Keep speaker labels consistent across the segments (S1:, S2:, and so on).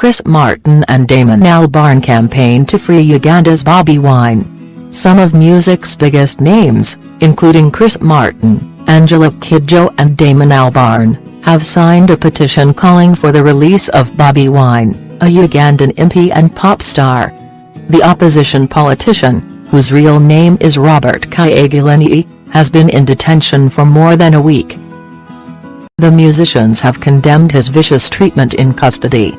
S1: Chris Martin and Damon Albarn campaign to free Uganda's Bobi Wine. Some of music's biggest names, including Chris Martin, Angela Kidjo and Damon Albarn, have signed a petition calling for the release of Bobi Wine, a Ugandan MP and pop star. The opposition politician, whose real name is Robert Kyagulanyi, has been in detention for more than a week. The musicians have condemned his vicious treatment in custody.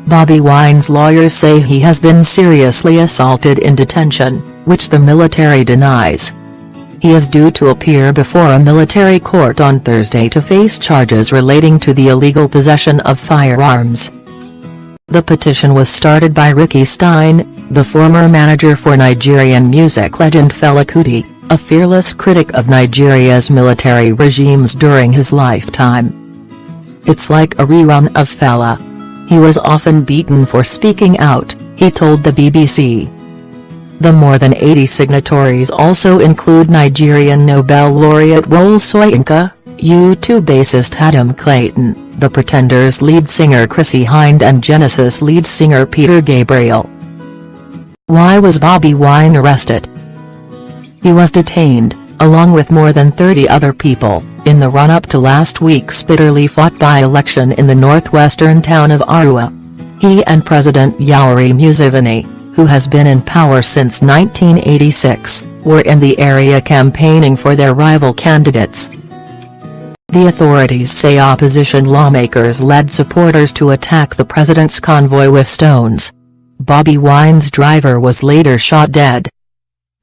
S1: Bobi Wine's lawyers say he has been seriously assaulted in detention, which the military denies. He is due to appear before a military court on Thursday to face charges relating to the illegal possession of firearms. The petition was started by Ricky Stein, the former manager for Nigerian music legend Fela Kuti, a fearless critic of Nigeria's military regimes during his lifetime. "It's like a rerun of Fela. He was often beaten for speaking out," he told the BBC. The more than 80 signatories also include Nigerian Nobel laureate Wole Soyinka, U2 bassist Adam Clayton, The Pretenders lead singer Chrissie Hynde and Genesis lead singer Peter Gabriel. Why was Bobi Wine arrested? He was detained, along with more than 30 other people, in the run-up to last week's bitterly fought by-election in the northwestern town of Arua. He and President Yoweri Museveni, who has been in power since 1986, were in the area campaigning for their rival candidates. The authorities say opposition lawmakers led supporters to attack the president's convoy with stones. Bobi Wine's driver was later shot dead.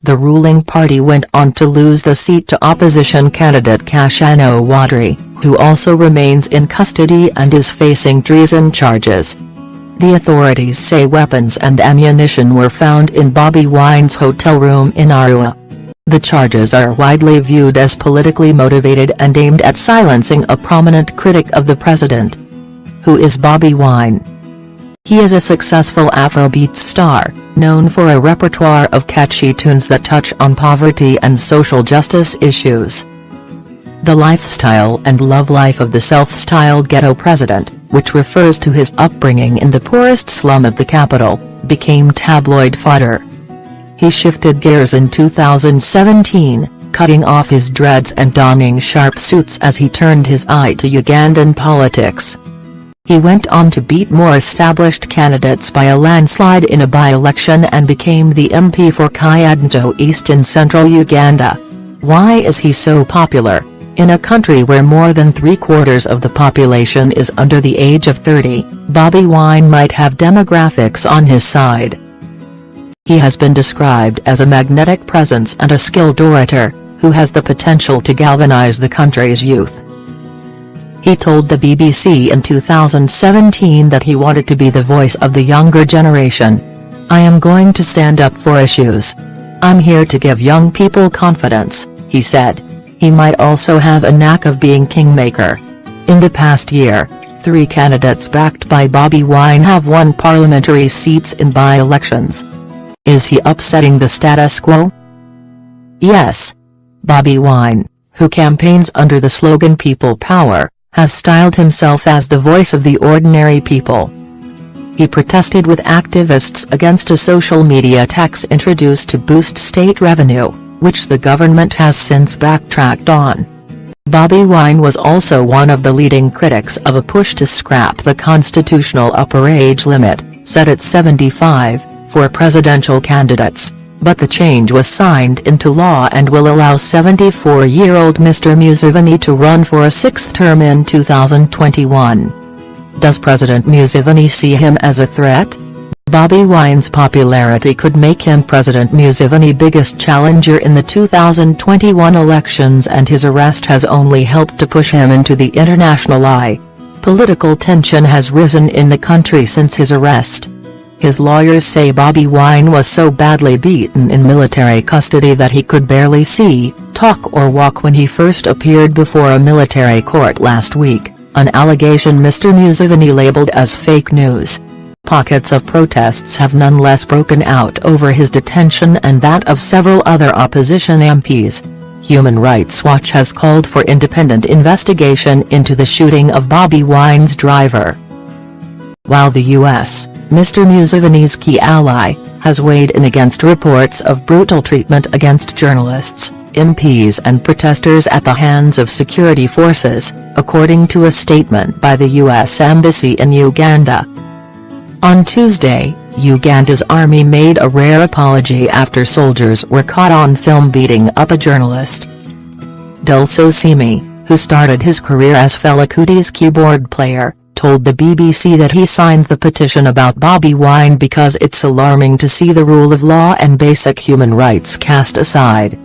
S1: The ruling party went on to lose the seat to opposition candidate Kashano Wadri, who also remains in custody and is facing treason charges. The authorities say weapons and ammunition were found in Bobi Wine's hotel room in Arua. The charges are widely viewed as politically motivated and aimed at silencing a prominent critic of the president. Who is Bobi Wine? He is a successful Afrobeat star, known for a repertoire of catchy tunes that touch on poverty and social justice issues. The lifestyle and love life of the self-styled ghetto president, which refers to his upbringing in the poorest slum of the capital, became tabloid fodder. He shifted gears in 2017, cutting off his dreads and donning sharp suits as he turned his eye to Ugandan politics. He went on to beat more established candidates by a landslide in a by-election and became the MP for Kyadondo East in central Uganda. Why is he so popular? In a country where more than 3/4 of the population is under the age of 30, Bobi Wine might have demographics on his side. He has been described as a magnetic presence and a skilled orator, who has the potential to galvanize the country's youth. He told the BBC in 2017 that he wanted to be the voice of the younger generation. "I am going to stand up for issues. I'm here to give young people confidence," he said. He might also have a knack of being kingmaker. In the past year, 3 candidates backed by Bobi Wine have won parliamentary seats in by-elections. Is he upsetting the status quo? Yes. Bobi Wine, who campaigns under the slogan People Power, has styled himself as the voice of the ordinary people. He protested with activists against a social media tax introduced to boost state revenue, which the government has since backtracked on. Bobi Wine was also one of the leading critics of a push to scrap the constitutional upper age limit, set at 75, for presidential candidates, but the change was signed into law and will allow 74-year-old Mr. Museveni to run for a 6th term in 2021. Does President Museveni see him as a threat? Bobi Wine's popularity could make him President Museveni's biggest challenger in the 2021 elections, and his arrest has only helped to push him into the international eye. Political tension has risen in the country since his arrest. His lawyers say Bobi Wine was so badly beaten in military custody that he could barely see, talk or walk when he first appeared before a military court last week, an allegation Mr. Museveni labeled as fake news. Pockets of protests have nonetheless broken out over his detention and that of several other opposition MPs. Human Rights Watch has called for independent investigation into the shooting of Bobi Wine's driver. while the U.S., Mr. Museveni's key ally, has weighed in against reports of brutal treatment against journalists, MPs and protesters at the hands of security forces, according to a statement by the U.S. Embassy in Uganda. On Tuesday, Uganda's army made a rare apology after soldiers were caught on film beating up a journalist. Dulce Simi, who started his career as Fela Kuti's keyboard player, told the BBC that he signed the petition about Bobi Wine because it's alarming to see the rule of law and basic human rights cast aside.